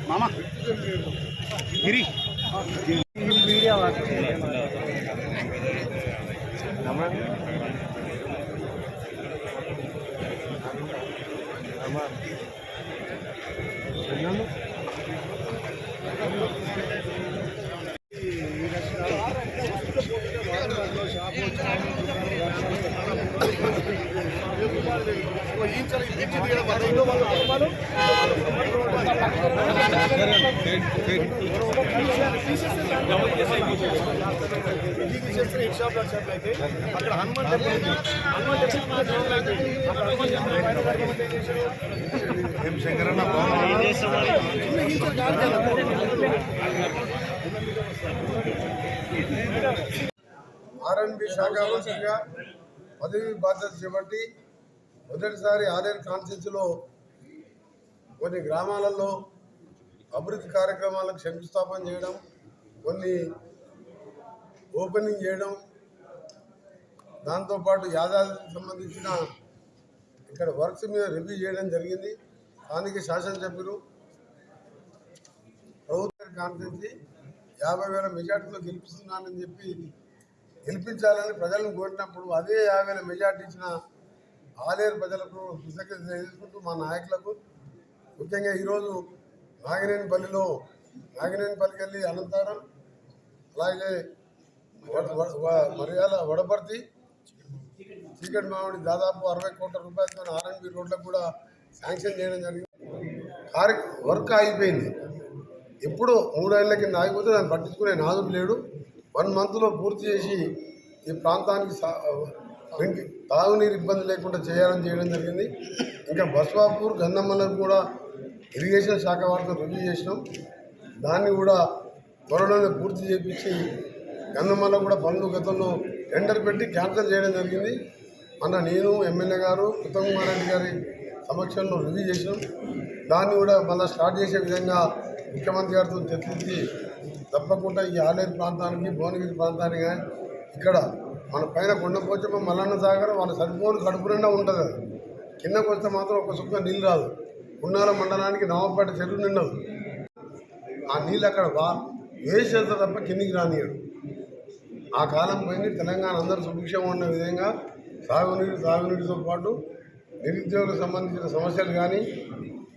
మామా గిరి మీడియా అక్కడ హనుమాన్ ఆర్ఎండ్బి శాఖ మంత్రిగా పదవి బాధ్యత చేపట్టి మొదటిసారి ఆర్ఎన్ కాన్స్టిట్యూన్సీలో కొన్ని గ్రామాలలో అభివృద్ధి కార్యక్రమాలకు శంకుస్థాపన చేయడం, కొన్ని ఓపెనింగ్ చేయడం, దాంతోపాటు యాదాద్రికి సంబంధించిన ఇక్కడ వర్క్స్ మీద రివ్యూ చేయడం జరిగింది. స్థానిక శాసనసభ్యులు ప్రభుత్వ కాన్స్టిట్యూన్సీ 50,000 మెజార్టీలో గెలిపిస్తున్నానని చెప్పి గెలిపించాలని ప్రజలను కోరినప్పుడు అదే 50,000 మెజార్టీ ఇచ్చిన ఆలేరు ప్రజలకు కృతజ్ఞత తెలుసుకుంటూ మా నాయకులకు, ముఖ్యంగా ఈరోజు నాగినేనిపల్లికి వెళ్ళి అనంతరం, అలాగే మర్యాద వడపర్తి, చీకటి మామిడి దాదాపు 60 కోట్ల రూపాయలతో ఆర్ఎండ్బి రోడ్లకు కూడా శాంక్షన్ చేయడం జరిగింది. వర్క్ ఆగిపోయింది. ఎప్పుడు 3 ఏళ్ల కింద ఆగిపోతే దాన్ని పట్టించుకునే నాదుడు లేడు. 1 మంత్లో పూర్తి చేసి ఈ ప్రాంతానికి తాగునీరు ఇబ్బంది లేకుండా చేయడం జరిగింది. ఇంకా బస్వాపూర్ గంధమ్మలకు కూడా ఇరిగేషన్ శాఖ వారితో రివ్యూ చేసినాం. దాన్ని కూడా త్వరలోనే పూర్తి చేయించి గంధమల్ల కూడా పనులు గతంలో టెండర్ పెట్టి క్యాన్సిల్ చేయడం జరిగింది. నేను ఎమ్మెల్యే గారు ఉత్తమ్ కుమార్ రెడ్డి గారి సమక్షంలో రివ్యూ చేసినాం. దాన్ని కూడా మళ్ళీ స్టార్ట్ చేసే విధంగా ముఖ్యమంత్రి గారితో చర్చించి తప్పకుండా ఈ ఆలేరు ప్రాంతానికి, భువనగిరి ప్రాంతానికి కానీ ఇక్కడ మన పైన కొండపోచమ్మ, మల్లన్న సాగర్ వాళ్ళ సరిపోని కడుపు నిండా ఉంటుంది. కిందకు వస్తే మాత్రం ఒక సుక్క నీళ్ళు రాదు. ఉన్నార మండలానికి నవాపేట చెరువు నిండదు. ఆ నీళ్ళు అక్కడ వేసి వెళ్తే తప్ప కిందికి రానియడు. ఆ కాలం పోయింది. తెలంగాణ అందరూ సుభిక్షంగా ఉన్న విధంగా సాగునీటితో పాటు నిరుద్యోగులకు సంబంధించిన సమస్యలు కానీ,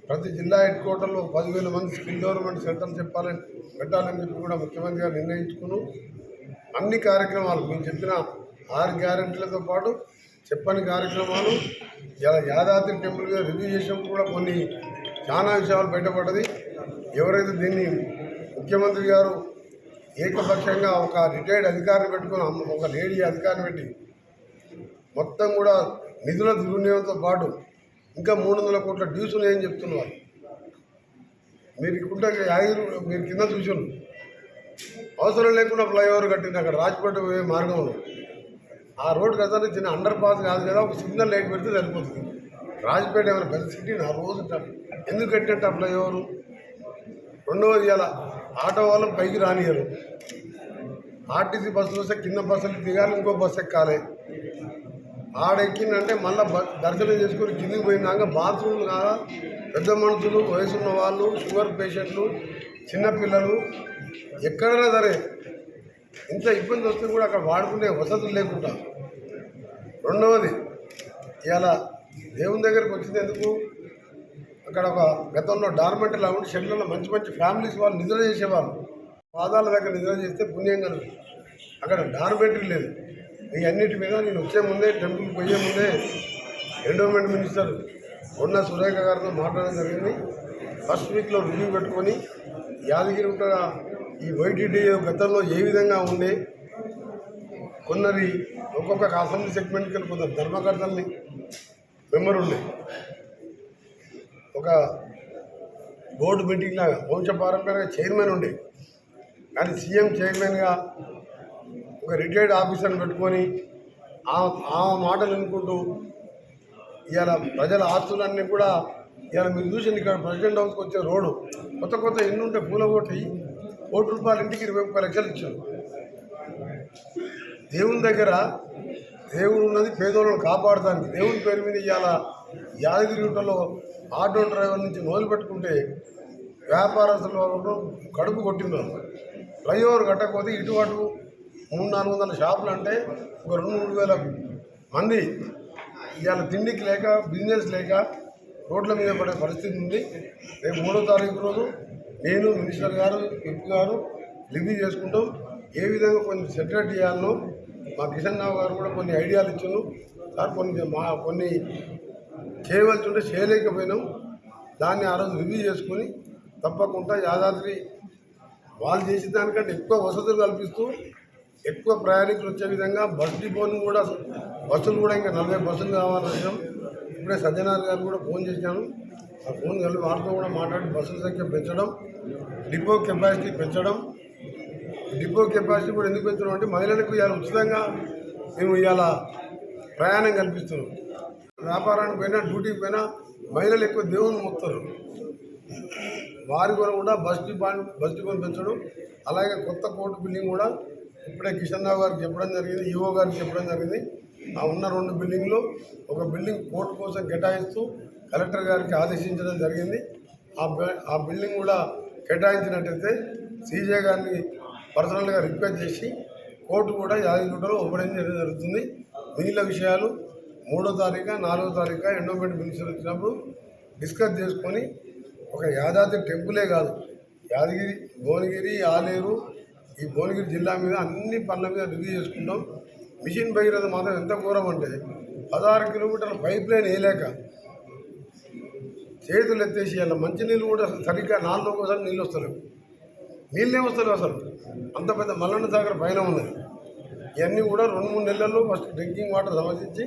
ప్రతి జిల్లా హెడ్ క్వార్టర్లో 10,000 మంది స్కిల్ డెవలప్మెంట్ సెంటర్ పెట్టాలని చెప్పి కూడా ముఖ్యమంత్రి గారు నిర్ణయించుకుని అన్ని కార్యక్రమాలు మేము చెప్పిన 6 గ్యారెంటీలతో పాటు చెప్పని కార్యక్రమాలు ఇలా యాదాద్రి టెంపుల్ మీద రివ్యూ చేసినప్పుడు కూడా కొన్ని చాలా విషయాలు బయటపడ్డది. ఎవరైతే దీన్ని ముఖ్యమంత్రి గారు ఏకపక్షంగా ఒక రిటైర్డ్ అధికారిని పెట్టుకుని, ఒక లేడీ అధికారిని పెట్టి మొత్తం కూడా నిధుల దుర్వినియోగంతో పాటు ఇంకా 300 కోట్ల డ్యూస్ ఉన్నాయని చెప్తున్నారు. మీరు ఇకుంటే మీరు కింద చూసాను, అవసరం లేకుండా ఫ్లైఓవర్ కట్టింది అక్కడ రాజ్పేట పోయే మార్గంలో. ఆ రోడ్డు కదా చిన్న అండర్ పాస్ కాదు కదా, ఒక సిగ్నల్ లైట్ పెడితే సరిపోతుంది. రాజ్పేట ఏమైనా పెద్ద సిటీ నా రోజు ఎందుకు కట్టినట్టు ఆ ఫ్లైఓవరు? రెండవది ఇలా ఆటో వాళ్ళకి పైకి రానియరు. ఆర్టీసీ బస్సులు వస్తే కింద బస్సులు దిగాలి, ఇంకో బస్సు ఎక్కాలి. ఆడెక్కిందంటే మళ్ళీ దర్శనం చేసుకుని కిందికి పోయినాక బాత్రూమ్లు కాదా, పెద్ద మనుషులు, వయసున్న వాళ్ళు, షుగర్ పేషెంట్లు, చిన్నపిల్లలు ఎక్కడైనా సరే ఇంత ఇబ్బంది వస్తే కూడా అక్కడ వాడుకునే వసతులు లేకుండా. రెండవది ఇలా దేవుని దగ్గరికి వచ్చింది ఎందుకు, అక్కడ ఒక గతంలో డార్మెంట్ లా ఉండి షెడ్లలో మంచి మంచి ఫ్యామిలీస్ వాళ్ళు నిద్ర చేసేవాళ్ళు. పాదాల దగ్గర నిద్ర చేస్తే పుణ్యం కలదు. అక్కడ డార్మెంటరీ లేదు. ఈ అన్నిటి మీద నేను వచ్చే ముందే, టెంపుల్కి పోయే ముందే ఎండోమెంట్ మినిస్టర్ కొండ సురేఖ గారితో మాట్లాడడం జరిగింది. ఫస్ట్ వీక్లో రివ్యూ పెట్టుకొని యాదగిరి ఉంటా ఈ వైటీడీ గతంలో ఏ విధంగా ఉండే, ఒక్కొక్క అసెంబ్లీ సెగ్మెంట్కి వెళ్ళి కొందరు ధర్మకర్తల్ని మెంబర్ ఉండే, ఒక బోర్డు మీటింగ్ లాగా వంశపారంపర్యంగా చైర్మన్ ఉండే. కానీ సీఎం చైర్మన్గా ఒక రిటైర్డ్ ఆఫీసర్ని పెట్టుకొని ఆ మాటలు వినుకుంటూ ఇవాళ ప్రజల ఆస్తులన్నీ కూడా ఇవాళ మీరు చూసింది. ఇక్కడ ప్రెసిడెంట్ హౌస్కి వచ్చే రోడ్డు కొత్త ఇల్లు ఉంటే పూల కొట్టి ₹1,00,00,000 ఇంటికి 20-30 లక్షలు ఇచ్చారు. దేవుని దగ్గర దేవుడు ఉన్నది పేదోళ్ళను కాపాడటానికి. దేవుని పేరు మీద ఇవాళ యాదగిరిగుట్టలో ఆటో డ్రైవర్ నుంచి మొదలు పెట్టుకుంటే వ్యాపారస్తులు కడుపు కొట్టింది. ఫ్లైఓవర్ కట్టకపోతే ఇటు అటు 300-400 షాపులు అంటే ఒక 2-3 వేల మంది ఇవాళ తిండికి లేక బిజినెస్ లేక రోడ్ల మీద పడే పరిస్థితి ఉంది. రేపు 3వ తారీఖు రోజు నేను మినిస్టర్ గారు ఎంపీ గారు రివ్యూ చేసుకుంటాం. ఏ విధంగా కొన్ని సెటరేట్ చేయాలనో మా కిషన్ రావు గారు కూడా కొన్ని ఐడియాలు ఇచ్చాను. సార్ కొన్ని చేయవలసి ఉంటే చేయలేకపోయినాం. దాన్ని ఆ రోజు రివ్యూ చేసుకొని తప్పకుండా యాదాద్రి వాళ్ళు చేసిన దానికంటే ఎక్కువ వసతులు కల్పిస్తూ ఎక్కువ ప్రయాణికులు వచ్చే విధంగా బస్ డిపోను కూడా బస్సులు కూడా ఇంకా 40 బస్సులు కావాలన్నాం. ఇప్పుడే సజ్జనార్ గారు కూడా ఫోన్ చేశాను. ఆ ఫోన్ కలిపి వారితో కూడా మాట్లాడి బస్సుల సంఖ్య పెంచడం, డిపో కెపాసిటీ పెంచడం. డిపో కెపాసిటీ కూడా ఎందుకు పెంచడం అంటే మహిళలకు ఇవాళ ఉచితంగా మేము ఇవాళ ప్రయాణం కల్పిస్తున్నాం. వ్యాపారానికి పోయినా డ్యూటీకి పోయినా మహిళలు ఎక్కువ దేవుని మొత్తారు. వారి కూడా కూడా బస్ డిపోని పెంచడం. అలాగే కొత్త కోర్టు బిల్డింగ్ కూడా ఇప్పుడే కిషన్ రావు గారికి చెప్పడం జరిగింది, ఈఓ గారికి చెప్పడం జరిగింది. ఆ ఉన్న 2 బిల్డింగ్లు ఒక బిల్డింగ్ కోర్టు కోసం కేటాయిస్తూ కలెక్టర్ గారికి ఆదేశించడం జరిగింది. ఆ బిల్డింగ్ కూడా కేటాయించినట్టయితే సీజే గారిని పర్సనల్గా రిక్వెస్ట్ చేసి కోర్టు కూడా యాదగిరిగుట్టలో ఓపెనింగ్ చేయడం జరుగుతుంది. మిగిలిన విషయాలు 3వ తారీఖు 4వ తారీఖు ఎండోమెంట్ మినిస్టర్ వచ్చినప్పుడు డిస్కస్ చేసుకొని ఒక యాదాద్రి టెంపులే కాదు యాదగిరి, భువనగిరి, ఆలేరు, ఈ భువనగిరి జిల్లా మీద అన్ని పనుల మీద రివ్యూ చేసుకుంటాం. మిషన్ భగీరథ మాత్రం ఎంత ఘోరం అంటే 16 కిలోమీటర్ల పైప్ లైన్ వేయలేక చేతులు ఎత్తేసి అలా మంచినీళ్ళు కూడా సరిగ్గా 4 రోజుకోసారి నీళ్ళు వస్తలేవు. నీళ్ళే వస్తలేవు అసలు. అంత పెద్ద మల్లన్న సాగర్ పైన ఉన్నది. ఇవన్నీ కూడా 2-3 నెలల్లో ఫస్ట్ డ్రింకింగ్ వాటర్ సమర్పించి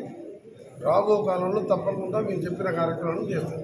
రాబో కాలంలో తప్పకుండా మేము చెప్పిన కార్యక్రమాన్ని చేస్తాం.